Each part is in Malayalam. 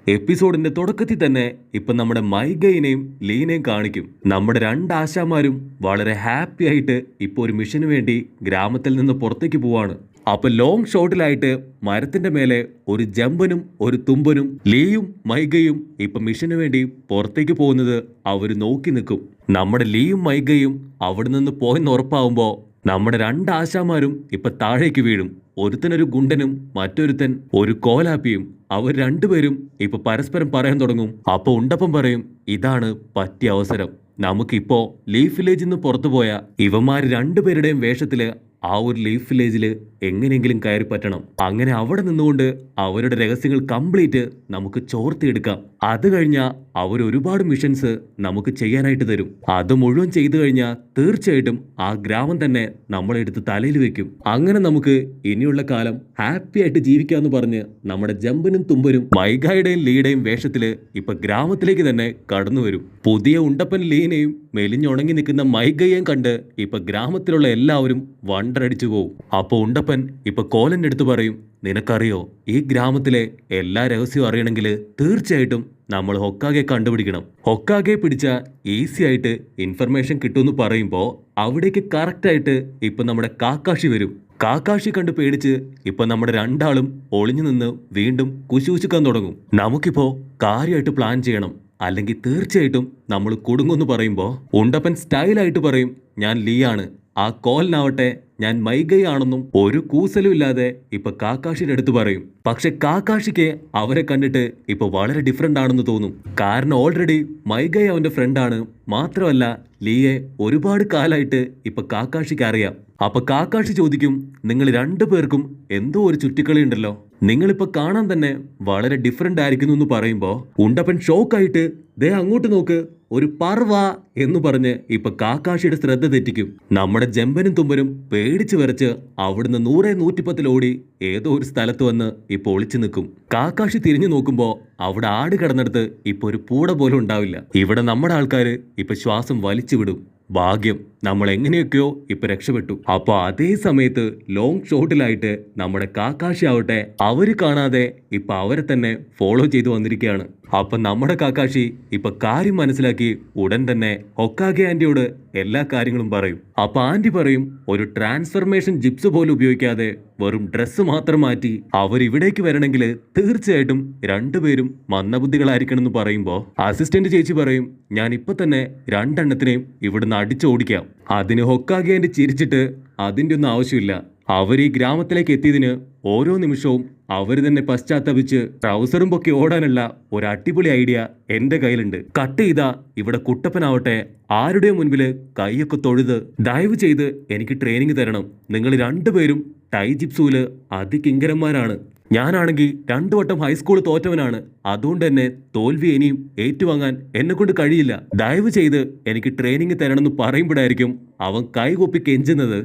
എപ്പിസോഡിന്റെ തുടക്കത്തിൽ തന്നെ ഇപ്പൊ നമ്മുടെ മൈഗയിനെയും ലീനെയും കാണിക്കും. നമ്മുടെ രണ്ട് ആശാമാരും വളരെ ഹാപ്പി ആയിട്ട് ഇപ്പൊ ഒരു മിഷന് വേണ്ടി ഗ്രാമത്തിൽ നിന്ന് പുറത്തേക്ക് പോവാണ്. അപ്പൊ ലോങ് ഷോട്ടിലായിട്ട് മരത്തിന്റെ മേലെ ഒരു ജമ്പനും ഒരു തുമ്പനും ലീയും മൈഗയും ഇപ്പൊ മിഷന് വേണ്ടി പുറത്തേക്ക് പോകുന്നത് അവര് നോക്കി നിൽക്കും. നമ്മുടെ ലീയും മൈഗയും അവിടെ നിന്ന് പോയെന്ന് ഉറപ്പാവുമ്പോ നമ്മുടെ രണ്ട് ആശാമാരും ഇപ്പൊ താഴേക്ക് വീഴും. ഒരുത്തനൊരു ഗുണ്ടനും മറ്റൊരുത്തൻ ഒരു കോലാപ്പിയും. അവർ രണ്ടുപേരും ഇപ്പൊ പരസ്പരം പറയാൻ തുടങ്ങും. അപ്പൊ ഉണ്ടപ്പം പറയും, ഇതാണ് പറ്റിയ അവസരം. നമുക്കിപ്പോ ലീഫ് വില്ലേജിൽ നിന്ന് പുറത്തുപോയ ഇവന്മാർ രണ്ടുപേരുടെയും വേഷത്തില് ആ ഒരു ലീഫ് വില്ലേജിൽ എങ്ങനെയെങ്കിലും കയറി പറ്റണം. അങ്ങനെ അവിടെ നിന്നുകൊണ്ട് അവരുടെ രഹസ്യങ്ങൾ കംപ്ലീറ്റ് നമുക്ക് ചോർത്തിയെടുക്കാം. അത് കഴിഞ്ഞാൽ അവർ ഒരുപാട് മിഷൻസ് നമുക്ക് ചെയ്യാനായിട്ട് തരും. അത് മുഴുവൻ ചെയ്തു കഴിഞ്ഞാൽ തീർച്ചയായിട്ടും ആ ഗ്രാമം തന്നെ നമ്മളെടുത്ത് തലയിൽ വെക്കും. അങ്ങനെ നമുക്ക് ഇനിയുള്ള കാലം ഹാപ്പി ആയിട്ട് ജീവിക്കാന്ന് പറഞ്ഞ് നമ്മുടെ ജമ്പനും തുമ്പനും മൈഗയുടെയും ലീയുടെയും വേഷത്തില് ഇപ്പൊ ഗ്രാമത്തിലേക്ക് തന്നെ കടന്നു വരും. പുതിയ ഉണ്ടപ്പൻ ലീനെയും മെലിഞ്ഞുണങ്ങി നിൽക്കുന്ന മൈഗയെയും കണ്ട് ഇപ്പൊ ഗ്രാമത്തിലുള്ള എല്ലാവരും വണ്ടടിച്ചു പോവും. അപ്പൊ ഉണ്ടപ്പൻ ഇപ്പൊ കോലന്റെ അടുത്ത് പറയും, നിനക്കറിയോ, ഈ ഗ്രാമത്തിലെ എല്ലാ രഹസ്യവും അറിയണമെങ്കിൽ തീർച്ചയായിട്ടും നമ്മൾ ഹൊക്കാഗെ കണ്ടുപിടിക്കണം. ഹൊക്കാഗെ പിടിച്ച ഈസി ആയിട്ട് ഇൻഫർമേഷൻ കിട്ടുമെന്ന് പറയുമ്പോൾ അവിടേക്ക് കറക്റ്റായിട്ട് ഇപ്പൊ നമ്മുടെ കാക്കാഷി വരും. കാക്കാഷി കണ്ട് പേടിച്ച് ഇപ്പൊ നമ്മുടെ രണ്ടാളും ഒളിഞ്ഞു നിന്ന് വീണ്ടും കുശുകുശുക്കാൻ തുടങ്ങും. നമുക്കിപ്പോ കാര്യമായിട്ട് പ്ലാൻ ചെയ്യണം, അല്ലെങ്കിൽ തീർച്ചയായിട്ടും നമ്മൾ കുടുങ്ങുമെന്ന് പറയുമ്പോൾ ഉണ്ടപ്പൻ സ്റ്റൈലായിട്ട് പറയും, ഞാൻ ലീ ആണ്. ആ കോലിനാവട്ടെ ഞാൻ മൈഗയാണെന്നും ഒരു കൂസലും ഇല്ലാതെ ഇപ്പൊ കാക്കാഷിയുടെ അടുത്ത് പറയും. പക്ഷെ കാക്കാഷിക്ക് അവരെ കണ്ടിട്ട് ഇപ്പൊ വളരെ ഡിഫറെന്റ് ആണെന്ന് തോന്നും. കാരണം ഓൾറെഡി മൈഗയ അവന്റെ ഫ്രണ്ടാണ്. മാത്രമല്ല ലീയെ ഒരുപാട് കാലായിട്ട് ഇപ്പൊ കാക്കാഷിക്ക് അറിയാം. അപ്പൊ കാക്കാഷി ചോദിക്കും, നിങ്ങൾ രണ്ടുപേർക്കും എന്തോ ഒരു ചുറ്റിക്കളി ഉണ്ടല്ലോ, നിങ്ങളിപ്പോ കാണാൻ തന്നെ വളരെ ഡിഫറെന്റ് ആയിരിക്കുന്നു എന്ന് പറയുമ്പോ ഉണ്ടപ്പൻ ഷോക്കായിട്ട് ദേ അങ്ങോട്ട് നോക്ക്, ഒരു പറവ എന്ന് പറഞ്ഞ് ഇപ്പൊ കാക്കാഷിയുടെ ശ്രദ്ധ തെറ്റിക്കും. നമ്മുടെ ജമ്പനും തുമ്പനും പേടിച്ചു വരച്ച് അവിടുന്ന് 100-110 ഓടി ഏതോ ഒരു സ്ഥലത്ത് വന്ന് ഇപ്പൊ ഒളിച്ചു നിൽക്കും. കാക്കാഷി തിരിഞ്ഞു നോക്കുമ്പോ അവിടെ ആട് കിടന്നിടത്ത് ഇപ്പൊ ഒരു പൂട പോലും ഉണ്ടാവില്ല. ഇവിടെ നമ്മുടെ ആൾക്കാര് ഇപ്പൊ ശ്വാസം വലിച്ചു വിടും. ഭാഗ്യം, നമ്മൾ എങ്ങനെയൊക്കെയോ ഇപ്പൊ രക്ഷപ്പെട്ടു. അപ്പൊ അതേ സമയത്ത് ലോങ് ഷോട്ടിലായിട്ട് നമ്മുടെ കാക്കാഷി ആവട്ടെ അവര് കാണാതെ ഇപ്പൊ അവരെ തന്നെ ഫോളോ ചെയ്തു വന്നിരിക്കുകയാണ്. അപ്പൊ നമ്മുടെ കാക്കാഷി ഇപ്പൊ കാര്യം മനസ്സിലാക്കി ഉടൻ തന്നെ ഹൊക്കാഗെ ആന്റിയോട് എല്ലാ കാര്യങ്ങളും പറയും. അപ്പൊ ആന്റി പറയും, ഒരു ട്രാൻസ്ഫർമേഷൻ ജിപ്സ് പോലും ഉപയോഗിക്കാതെ വെറും ഡ്രസ്സ് മാത്രം മാറ്റി അവരിവിടേക്ക് വരണമെങ്കിൽ തീർച്ചയായിട്ടും രണ്ടുപേരും മന്ദബുദ്ധികളായിരിക്കണം എന്ന് പറയുമ്പോ അസിസ്റ്റന്റ് ചേച്ചി പറയും, ഞാൻ ഇപ്പൊ തന്നെ രണ്ടെണ്ണത്തിനെയും ഇവിടുന്ന് അടിച്ചോടിക്കാം. അതിന് ഹൊക്കാഗെ ആന്റി ചിരിച്ചിട്ട്, അതിന്റെ ഒന്നും ആവശ്യമില്ല. അവർ ഈ ഗ്രാമത്തിലേക്ക് എത്തിയതിന് ഓരോ നിമിഷവും അവർ തന്നെ പശ്ചാത്തപിച്ച് ട്രൗസറും പൊക്കി ഓടാനുള്ള ഒരു അടിപൊളി ഐഡിയ എന്റെ കയ്യിലുണ്ട്. കട്ട് ചെയ്താ ഇവിടെ കുട്ടപ്പനാവട്ടെ ആരുടെയും മുൻപില് കൈയൊക്കെ തൊഴുത് ദയവ് ചെയ്ത് എനിക്ക് ട്രെയിനിങ് തരണം. നിങ്ങൾ രണ്ടുപേരും ടൈ ജിപ്സൂല് അതികിങ്കരന്മാരാണ്. ഞാനാണെങ്കിൽ 2 വട്ടം ഹൈസ്കൂൾ തോറ്റവനാണ്. അതുകൊണ്ട് തന്നെ തോൽവി ഇനിയും ഏറ്റുവാങ്ങാൻ എന്നെ കൊണ്ട് കഴിയില്ല. ദയവ് ചെയ്ത് എനിക്ക് ട്രെയിനിങ് തരണമെന്ന് പറയുമ്പോഴായിരിക്കും അവൻ കൈകൊപ്പി കെഞ്ചുന്നത്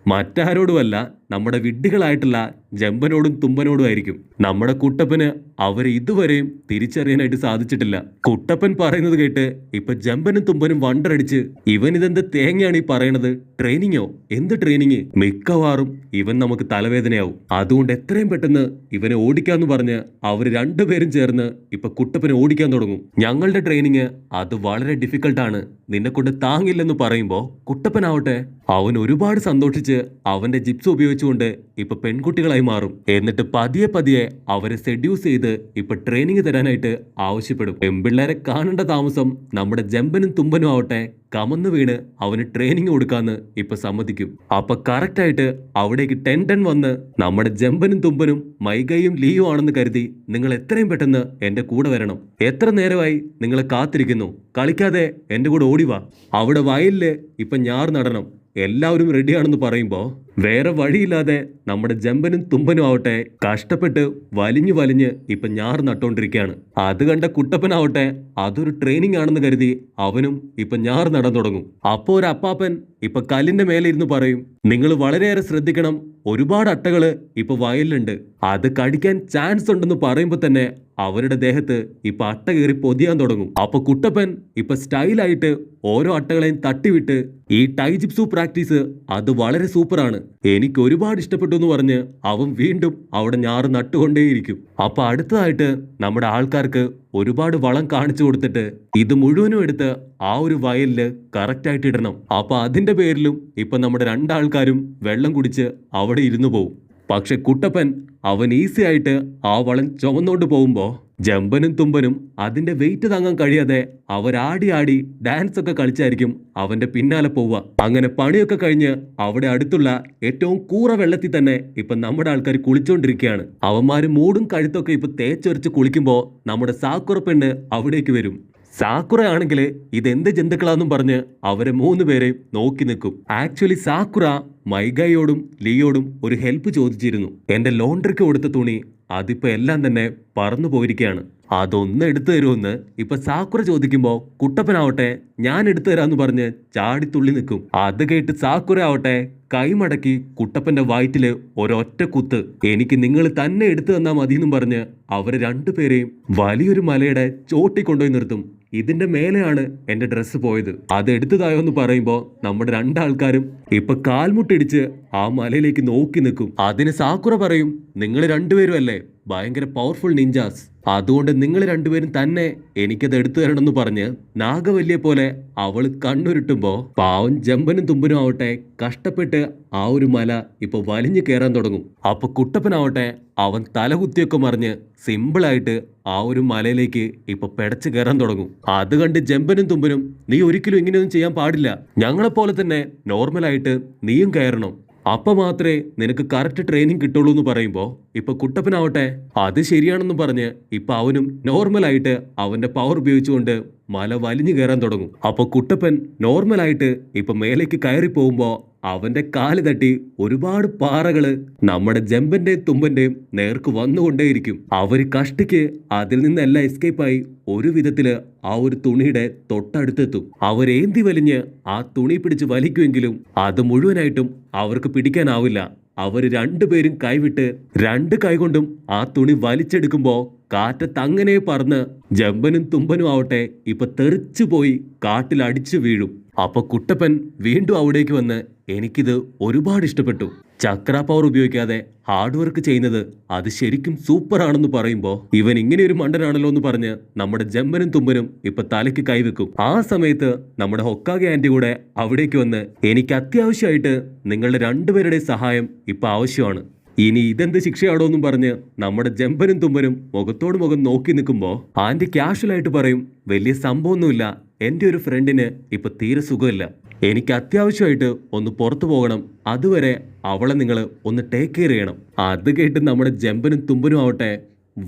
മറ്റാരോടുമല്ല, നമ്മുടെ വിഡ്ഢികളായിട്ടുള്ള ജമ്പനോടും തുമ്പനോടും ആയിരിക്കും. നമ്മുടെ കുട്ടപ്പന് അവരെ ഇതുവരെയും തിരിച്ചറിയാനായിട്ട് സാധിച്ചിട്ടില്ല. കുട്ടപ്പൻ പറയുന്നത് കേട്ട് ഇപ്പൊ ജമ്പനും തുമ്പനും വണ്ടടിച്ച്, ഇവൻ ഇതെന്ത് തേങ്ങയാണ് ഈ പറയണത്, ട്രെയിനിങ്ങോ, എന്ത് ട്രെയിനിങ്, മിക്കവാറും ഇവൻ നമുക്ക് തലവേദനയാവും. അതുകൊണ്ട് എത്രയും പെട്ടെന്ന് ഇവനെ ഓടിക്കാന്ന് പറഞ്ഞ് അവര് രണ്ടുപേരും ചേർന്ന് ഇപ്പൊ കുട്ടപ്പനെ ഓടിക്കാൻ തുടങ്ങും. ഞങ്ങളുടെ ട്രെയിനിങ് അത് വളരെ ഡിഫിക്കൽട്ടാണ്, നിന്നെ കൊണ്ട് താങ്ങില്ലെന്ന് പറയുമ്പോ കുട്ടപ്പനാവട്ടെ അവൻ ഒരുപാട് സന്തോഷിച്ച് അവന്റെ ജിപ്സ് ഉപയോഗിച്ചുകൊണ്ട് ഇപ്പൊ പെൺകുട്ടികളായി മാറും. എന്നിട്ട് പതിയെ പതിയെ അവരെ സെഡ്യൂസ് ചെയ്ത് ഇപ്പൊ ട്രെയിനിങ് തരാനായിട്ട് ആവശ്യപ്പെടും. പെൺപിള്ളേരെ കാണേണ്ട താമസം നമ്മുടെ ജമ്പനും തുമ്പനും ആവട്ടെ കമന്ന് വീണ് അവന് ട്രെയിനിങ് കൊടുക്കാന്ന് ഇപ്പൊ സമ്മതിക്കും. അപ്പൊ കറക്റ്റ് ആയിട്ട് അവിടേക്ക് 10 വന്ന് നമ്മുടെ ജമ്പനും തുമ്പനും മൈഗയും ലീയും ആണെന്ന് കരുതി, നിങ്ങൾ എത്രയും പെട്ടെന്ന് എന്റെ കൂടെ വരണം. എത്ര നേരമായി നിങ്ങളെ കാത്തിരിക്കുന്നു, കളിക്കാതെ എന്റെ കൂടെ ഓടിവാ. അവിടെ വയലില് ഇപ്പൊ ഞാറ് നടണം, എല്ലാവരും റെഡിയാണെന്ന് പറയുമ്പോൾ വേറെ വഴിയില്ലാതെ നമ്മുടെ ജമ്പനും തുമ്പനും ആവട്ടെ കഷ്ടപ്പെട്ട് വലിഞ്ഞു വലിഞ്ഞ് ഇപ്പൊ ഞാറ് നട്ടോണ്ടിരിക്കുകയാണ്. അത് കണ്ട കുട്ടപ്പനാവട്ടെ അതൊരു ട്രെയിനിങ് ആണെന്ന് കരുതി അവനും ഇപ്പൊ ഞാറ് നടാൻ തുടങ്ങും. അപ്പോ ഒരു അപ്പാപ്പൻ ഇപ്പൊ കല്ലിന്റെ മേലെ ഇരുന്ന് പറയും, നിങ്ങൾ വളരെയേറെ ശ്രദ്ധിക്കണം. ഒരുപാട് അട്ടകള് ഇപ്പൊ വയലിലുണ്ട്. അത് കടിക്കാൻ ചാൻസ് ഉണ്ടെന്ന് പറയുമ്പോ തന്നെ അവരുടെ ദേഹത്ത് ഇപ്പൊ അട്ട കയറി പൊതിയാൻ തുടങ്ങും. അപ്പൊ കുട്ടപ്പൻ ഇപ്പൊ സ്റ്റൈലായിട്ട് ഓരോ അട്ടകളെയും തട്ടിവിട്ട് ഈ ടൈജിപ്സു പ്രാക്ടീസ് അത് വളരെ സൂപ്പറാണ്, എനിക്ക് ഒരുപാട് ഇഷ്ടപ്പെട്ടു എന്ന് പറഞ്ഞ് അവൻ വീണ്ടും അവിടെ ഞാറ് നട്ടുകൊണ്ടേയിരിക്കും. അപ്പൊ അടുത്തതായിട്ട് നമ്മുടെ ആൾക്കാർക്ക് ഒരുപാട് വളം കാണിച്ചു കൊടുത്തിട്ട് ഇത് മുഴുവനും എടുത്ത് ആ ഒരു വയലില് കറക്റ്റ് ആയിട്ട് ഇടണം. അപ്പൊ അതിന്റെ പേരിലും ഇപ്പൊ നമ്മുടെ രണ്ടാൾക്കാരും വെള്ളം കുടിച്ച് അവിടെ ഇരുന്നു പോവും. പക്ഷെ കുട്ടപ്പൻ അവൻ ഈസി ആയിട്ട് ആ വളം ചുമന്നുകൊണ്ട് പോകുമ്പോ ജമ്പനും തുമ്പനും അതിന്റെ വെയിറ്റ് താങ്ങാൻ കഴിയാതെ അവരാടി ആടി ഡാൻസ് ഒക്കെ കളിച്ചായിരിക്കും അവന്റെ പിന്നാലെ പോവുക. അങ്ങനെ പണിയൊക്കെ കഴിഞ്ഞ് അവിടെ അടുത്തുള്ള ഏറ്റവും കൂറ വെള്ളത്തിൽ തന്നെ ഇപ്പൊ നമ്മുടെ ആൾക്കാർ കുളിച്ചോണ്ടിരിക്കുകയാണ്. അവന്മാര് മൂടും കഴുത്തൊക്കെ ഇപ്പൊ തേച്ചൊരച്ച് കുളിക്കുമ്പോ നമ്മുടെ സാക്കുറ പെണ്ണ് അവിടേക്ക് വരും. സാക്കുറ ആണെങ്കിൽ ഇതെന്ത് ജന്തുക്കളാന്നും പറഞ്ഞ് അവരെ 3 പേരെയും നോക്കി നിൽക്കും. ആക്ച്വലി സാക്കുറ മൈഗയോടും ലിയോടും ഒരു ഹെൽപ്പ് ചോദിച്ചിരുന്നു. എന്റെ ലോണ്ടറിക്ക് കൊടുത്ത തുണി അതിപ്പോ എല്ലാം തന്നെ പറന്നു പോയിരിക്കുകയാണ്, അതൊന്ന് എടുത്തു തരുമെന്ന് ഇപ്പൊ സാക്കുറ ചോദിക്കുമ്പോ കുട്ടപ്പനാവട്ടെ ഞാൻ എടുത്തു തരാന്ന് പറഞ്ഞ് ചാടിത്തുള്ളി നിൽക്കും. അത് കേട്ട് സാക്കുറ ആവട്ടെ കൈമടക്കി കുട്ടപ്പന്റെ വയറ്റില് ഒരൊറ്റ കുത്ത്, എനിക്ക് നിങ്ങൾ തന്നെ എടുത്തു തന്നാ മതിയെന്നും പറഞ്ഞ് അവര് 2 പേരെയും വലിയൊരു മലയുടെ ചോട്ടി കൊണ്ടുപോയി നിർത്തും. ഇതിന്റെ മേലെയാണ് എന്റെ ഡ്രസ്സ് പോയത്, അത് എടുത്തതായോ എന്ന് പറയുമ്പോ നമ്മുടെ 2 ആൾക്കാരും ഇപ്പൊ കാൽമുട്ടിടിച്ച് ആ മലയിലേക്ക് നോക്കി നിൽക്കും. അതിന് സാക്കുറ പറയും, നിങ്ങൾ 2 പേരും അല്ലേ ഭയങ്കര പവർഫുൾ നിഞ്ചാസ്, അതുകൊണ്ട് നിങ്ങൾ 2 പേരും തന്നെ എനിക്കത് എടുത്തു തരണമെന്ന് പറഞ്ഞ് നാഗവല്ലിയെ പോലെ അവള് കണ്ണുരുട്ടുമ്പോ പാവം ജമ്പനും തുമ്പനും ആവട്ടെ കഷ്ടപ്പെട്ട് ആ ഒരു മല ഇപ്പൊ വലിഞ്ഞു കയറാൻ തുടങ്ങും. അപ്പൊ കുട്ടപ്പനാവട്ടെ അവൻ തലകുത്തിയൊക്കെ മറിഞ്ഞ് സിമ്പിളായിട്ട് ആ ഒരു മലയിലേക്ക് ഇപ്പൊ പെടച്ചു കയറാൻ തുടങ്ങും. അത് കണ്ട് ജമ്പനും തുമ്പനും നീ ഒരിക്കലും ഇങ്ങനെയൊന്നും ചെയ്യാൻ പാടില്ല, ഞങ്ങളെപ്പോലെ തന്നെ നോർമലായിട്ട് നീയും കയറണം, അപ്പൊ മാത്രമേ നിനക്ക് കറക്റ്റ് ട്രെയിനിങ് കിട്ടുള്ളൂ എന്ന് പറയുമ്പോ ഇപ്പൊ കുട്ടപ്പനാവട്ടെ അത് ശരിയാണെന്ന് പറഞ്ഞ് ഇപ്പൊ അവനും നോർമലായിട്ട് അവന്റെ പവർ ഉപയോഗിച്ചുകൊണ്ട് മല വലിഞ്ഞു കയറാൻ തുടങ്ങും. അപ്പൊ കുട്ടപ്പൻ നോർമലായിട്ട് ഇപ്പൊ മേലേക്ക് കയറി പോകുമ്പോ അവന്റെ കാല് തട്ടി ഒരുപാട് പാറകള് നമ്മുടെ ജമ്പന്റെയും തുമ്പന്റെയും നേർക്ക് വന്നുകൊണ്ടേയിരിക്കും. അവര് കഷ്ടിക്ക് അതിൽ നിന്നെല്ലാം എസ്കേപ്പായി ഒരു വിധത്തില് ആ ഒരു തുണിയുടെ തൊട്ടടുത്തെത്തും. അവരേന്തി വലിഞ്ഞ് ആ തുണി പിടിച്ച് വലിക്കുമെങ്കിലും അത് മുഴുവനായിട്ടും അവർക്ക് പിടിക്കാനാവില്ല. അവര് 2 പേരും കൈവിട്ട് 2 കൈകൊണ്ടും ആ തുണി വലിച്ചെടുക്കുമ്പോ കാറ്റത്ത് അങ്ങനെ പറന്ന് ജമ്പനും തുമ്പനും ആവട്ടെ ഇപ്പൊ തെറിച്ചു പോയി കാട്ടിൽ അടിച്ചു വീഴും. അപ്പൊ കുട്ടപ്പൻ വീണ്ടും അവിടേക്ക് വന്ന് എനിക്കിത് ഒരുപാട് ഇഷ്ടപ്പെട്ടു, ചക്ര പവർ ഉപയോഗിക്കാതെ ഹാർഡ് വർക്ക് ചെയ്യുന്നത് അത് ശരിക്കും സൂപ്പർ ആണെന്ന് പറയുമ്പോ ഇവൻ ഇങ്ങനെ ഒരു മണ്ടനാണല്ലോ എന്ന് പറഞ്ഞ് നമ്മുടെ ജമ്പനും തുമ്പനും ഇപ്പൊ തലയ്ക്ക് കൈവെക്കും. ആ സമയത്ത് നമ്മുടെ ഹൊക്കാഗെ ആന്റി കൂടെ അവിടേക്ക് വന്ന് എനിക്ക് അത്യാവശ്യമായിട്ട് നിങ്ങളുടെ 2 പേരുടെ സഹായം ഇപ്പൊ ആവശ്യമാണ്, ഇനി ഇതെന്ത് ശിക്ഷയാണോ എന്നും പറഞ്ഞ് നമ്മുടെ ജമ്പനും തുമ്പനും മുഖത്തോട് മുഖം നോക്കി നിൽക്കുമ്പോ ആന്റി കാഷ്വലായിട്ട് പറയും, വലിയ സംഭവമൊന്നുമില്ല, എൻ്റെ ഒരു ഫ്രണ്ടിന് ഇപ്പൊ തീരെ സുഖമില്ല, എനിക്ക് അത്യാവശ്യമായിട്ട് ഒന്ന് പുറത്തു പോകണം, അതുവരെ അവളെ നിങ്ങൾ ഒന്ന് ടേക്ക് കെയർ ചെയ്യണം. അത് കേട്ട് നമ്മുടെ ജമ്പനും തുമ്പനും ആവട്ടെ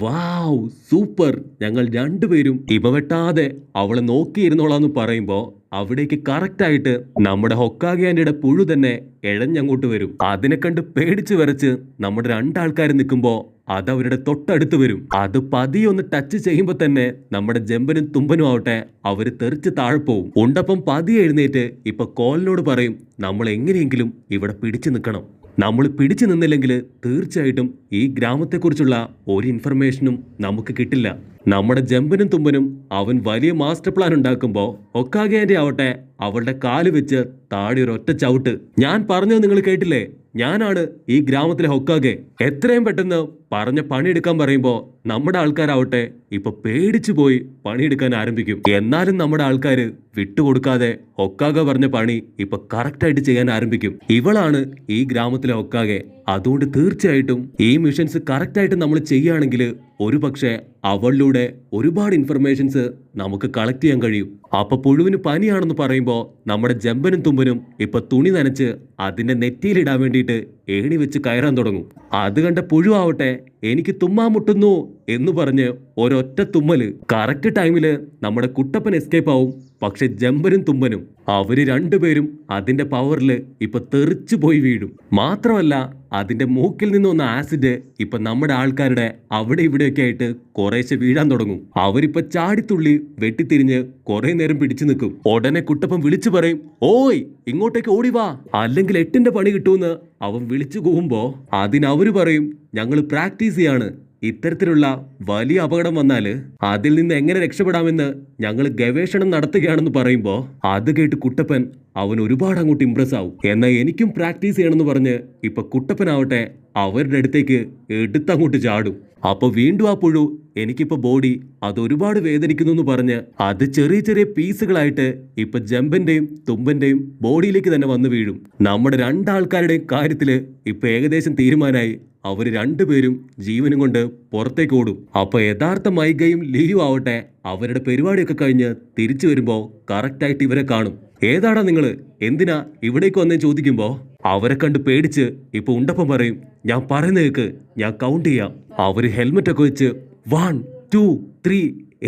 വാവ് സൂപ്പർ, ഞങ്ങൾ 2 പേരും ഇവ വെട്ടാതെ അവളെ നോക്കിയിരുന്നോളാന്ന് പറയുമ്പോ അവിടേക്ക് കറക്റ്റായിട്ട് നമ്മുടെ ഹൊക്കാഗെ ആന്റിയുടെ പുഴു തന്നെ എഴഞ്ഞങ്ങോട്ട് വരും. അതിനെ കണ്ട് പേടിച്ചു വരച്ച് നമ്മുടെ 2 ആൾക്കാർ നിൽക്കുമ്പോ അത് അവരുടെ തൊട്ടടുത്ത് വരും. അത് പതിയൊന്ന് ടച്ച് ചെയ്യുമ്പോ തന്നെ നമ്മുടെ ജമ്പനും തുമ്പനും ആവട്ടെ അവര് തെറിച്ച് താഴെ പോവും. ഉണ്ടപ്പം പതിയെ എഴുന്നേറ്റ് ഇപ്പൊ കോലിനോട് പറയും, നമ്മൾ എങ്ങനെയെങ്കിലും ഇവിടെ പിടിച്ചു നിൽക്കണം, നമ്മൾ പിടിച്ചു നിന്നില്ലെങ്കിൽ തീർച്ചയായിട്ടും ഈ ഗ്രാമത്തെക്കുറിച്ചുള്ള ഒരു ഇൻഫർമേഷനും നമുക്ക് കിട്ടില്ല. നമ്മുടെ ജമ്പനും തുമ്പനും അവൻ വലിയ മാസ്റ്റർ പ്ലാൻ ഉണ്ടാക്കുമ്പോ ഹൊക്കാഗെ ആന്റി ആവട്ടെ അവളുടെ കാല് വെച്ച് താടി ഒരൊറ്റ ചവിട്ട്. ഞാൻ പറഞ്ഞത് നിങ്ങൾ കേട്ടില്ലേ, ഞാനാണ് ഈ ഗ്രാമത്തിലെ ഹൊക്കാഗെ. എത്രയും പെട്ടെന്ന് പറഞ്ഞ പണിയെടുക്കാൻ പറയുമ്പോ നമ്മുടെ ആൾക്കാരാവട്ടെ ഇപ്പൊ പേടിച്ചു പോയി പണിയെടുക്കാൻ ആരംഭിക്കും. എന്നാലും നമ്മുടെ ആൾക്കാര് വിട്ടുകൊടുക്കാതെ ഹൊക്കാഗെ പറഞ്ഞ പണി ഇപ്പൊ കറക്റ്റായിട്ട് ചെയ്യാൻ ആരംഭിക്കും. ഇവളാണ് ഈ ഗ്രാമത്തിലെ ഹൊക്കാഗെ, അതുകൊണ്ട് തീർച്ചയായിട്ടും ഈ മിഷൻസ് കറക്റ്റായിട്ട് നമ്മൾ ചെയ്യുകയാണെങ്കിൽ ഒരു പക്ഷേ അവളിലൂടെ ഒരുപാട് ഇൻഫർമേഷൻസ് നമുക്ക് കളക്ട് ചെയ്യാൻ കഴിയും. അപ്പൊ പുഴുവിന് പനിയാണെന്ന് പറയുമ്പോ നമ്മുടെ ജമ്പനും തുമ്പനും ഇപ്പൊ തുണി നനച്ച് അതിന്റെ നെറ്റിയിലിടാൻ വേണ്ടിയിട്ട് ഏണി വെച്ച് കയറാൻ തുടങ്ങും. അത് കണ്ട പുഴു ആവട്ടെ എനിക്ക് തുമ്മാൻ മുട്ടുന്നു എന്ന് പറഞ്ഞ് ഒരൊറ്റ തുമ്മല്. കറക്റ്റ് ടൈമില് നമ്മുടെ കുട്ടപ്പൻ എസ്കേപ്പ് ആവും. പക്ഷെ ജമ്പനും തുമ്പനും അവര് 2 പേരും അതിന്റെ പവറിൽ ഇപ്പൊ തെറിച്ചു പോയി വീഴും. മാത്രമല്ല അതിന്റെ മൂക്കിൽ നിന്ന് വന്ന ആസിഡ് ഇപ്പൊ നമ്മുടെ ആൾക്കാരുടെ അവിടെ ഇവിടെയൊക്കെ ആയിട്ട് കുറേശ്ശെ വീഴാൻ തുടങ്ങും. അവരിപ്പോ ചാടിത്തുള്ളി വെട്ടിത്തിരിഞ്ഞ് കുറെ നേരം പിടിച്ചു നിൽക്കും. ഉടനെ കുട്ടപ്പൻ വിളിച്ചു പറയും, ഓയ് ഇങ്ങോട്ടേക്ക് ഓടിവാ, അല്ലെങ്കിൽ 8ന്റെ പണി കിട്ടൂന്ന് അവൻ വിളിച്ചു കൂവുമ്പോ അതിനവര് പറയും, ഞങ്ങൾ പ്രാക്ടീസ് ചെയ്യാണ്. ഇത്തരത്തിലുള്ള വലിയ അപകടം വന്നാല് അതിൽ നിന്ന് എങ്ങനെ രക്ഷപ്പെടാമെന്ന് ഞങ്ങൾ ഗവേഷണം നടത്തുകയാണെന്ന് പറയുമ്പോ അത് കേട്ട് കുട്ടപ്പൻ അവൻ ഒരുപാട് അങ്ങോട്ട് ഇംപ്രസ് ആവും. എന്നാൽ എനിക്കും പ്രാക്ടീസ് ചെയ്യണമെന്ന് പറഞ്ഞ് ഇപ്പൊ കുട്ടപ്പനാവട്ടെ അവരുടെ അടുത്തേക്ക് എടുത്തങ്ങോട്ട് ചാടും. അപ്പൊ വീണ്ടും ആ പുഴു എനിക്കിപ്പോ ബോഡി അത് ഒരുപാട് വേദനിക്കുന്നു എന്ന് പറഞ്ഞ് അത് ചെറിയ ചെറിയ പീസുകളായിട്ട് ഇപ്പൊ ജമ്പന്റെയും തുമ്പന്റെയും ബോഡിയിലേക്ക് തന്നെ വന്നു വീഴും. നമ്മുടെ രണ്ടാൾക്കാരുടെയും കാര്യത്തില് ഇപ്പൊ ഏകദേശം തീരുമാനമായി. അവര് രണ്ടുപേരും ജീവനും കൊണ്ട് പുറത്തേക്ക് ഓടും. അപ്പൊ യഥാർത്ഥ മൈഗയും ലീയും ആവട്ടെ അവരുടെ പരിപാടിയൊക്കെ കഴിഞ്ഞ് തിരിച്ചു വരുമ്പോ കറക്റ്റായിട്ട് ഇവരെ കാണും. ഏതാടാ നിങ്ങള്, എന്തിനാ ഇവിടേക്ക് വന്നേ ചോദിക്കുമ്പോ അവരെ കണ്ട് പേടിച്ച് ഇപ്പൊ ഉണ്ടപ്പം പറയും, ഞാൻ പറയുന്ന കേക്ക്, ഞാൻ കൗണ്ട് ചെയ്യാം. അവര് ഹെൽമെറ്റ് ഒക്കെ വെച്ച് 1 2 3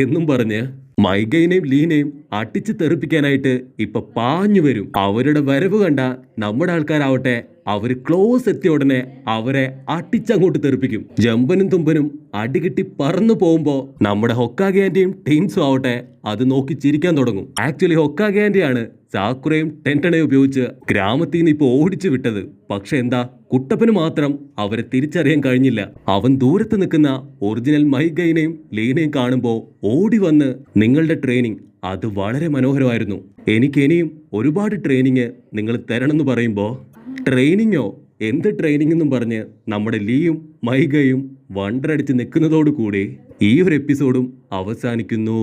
എന്നും പറഞ്ഞ് മൈഗയിനെയും ലീനെയും അടിച്ച് തെറിപ്പിക്കാനായിട്ട് ഇപ്പൊ പാഞ്ഞു വരും. അവരുടെ വരവ് കണ്ട നമ്മുടെ ആൾക്കാരാവട്ടെ അവര് ക്ലോസ് എത്തിയ ഉടനെ അവരെ അടിച്ചങ്ങോട്ട് തെറിപ്പിക്കും. ജമ്പനും തുമ്പനും അടികിട്ടി പറന്നു പോകുമ്പോ നമ്മുടെ ഹൊക്കാഗെ ആന്റിയും ടീംസും ആവട്ടെ അത് നോക്കി ചിരിക്കാൻ തുടങ്ങും. ആക്ച്വലി ഹൊക്കാഗെ ആന്റിയാണ് സാക്കുറയും ടെൻറ്റണയും ഉപയോഗിച്ച് ഗ്രാമത്തിൽ നിന്ന് ഇപ്പൊ ഓടിച്ചു വിട്ടത്. പക്ഷെ എന്താ, കുട്ടപ്പന് മാത്രം അവരെ തിരിച്ചറിയാൻ കഴിഞ്ഞില്ല. അവൻ ദൂരത്ത് നിൽക്കുന്ന ഒറിജിനൽ മൈഗയിനെയും ലീനെയും കാണുമ്പോ ഓടി വന്ന്, നിങ്ങളുടെ ട്രെയിനിങ് അത് വളരെ മനോഹരമായിരുന്നു, എനിക്ക് ഇനിയും ഒരുപാട് ട്രെയിനിങ് നിങ്ങൾ തരണമെന്ന് പറയുമ്പോ, ട്രെയിനിങ്ങോ, എന്ത് ട്രെയിനിങ് എന്നും പറഞ്ഞ് നമ്മുടെ ലീയും മൈഗയും വണ്ടറടിച്ച് നിൽക്കുന്നതോടുകൂടി ഈ ഒരു എപ്പിസോഡും അവസാനിക്കുന്നു.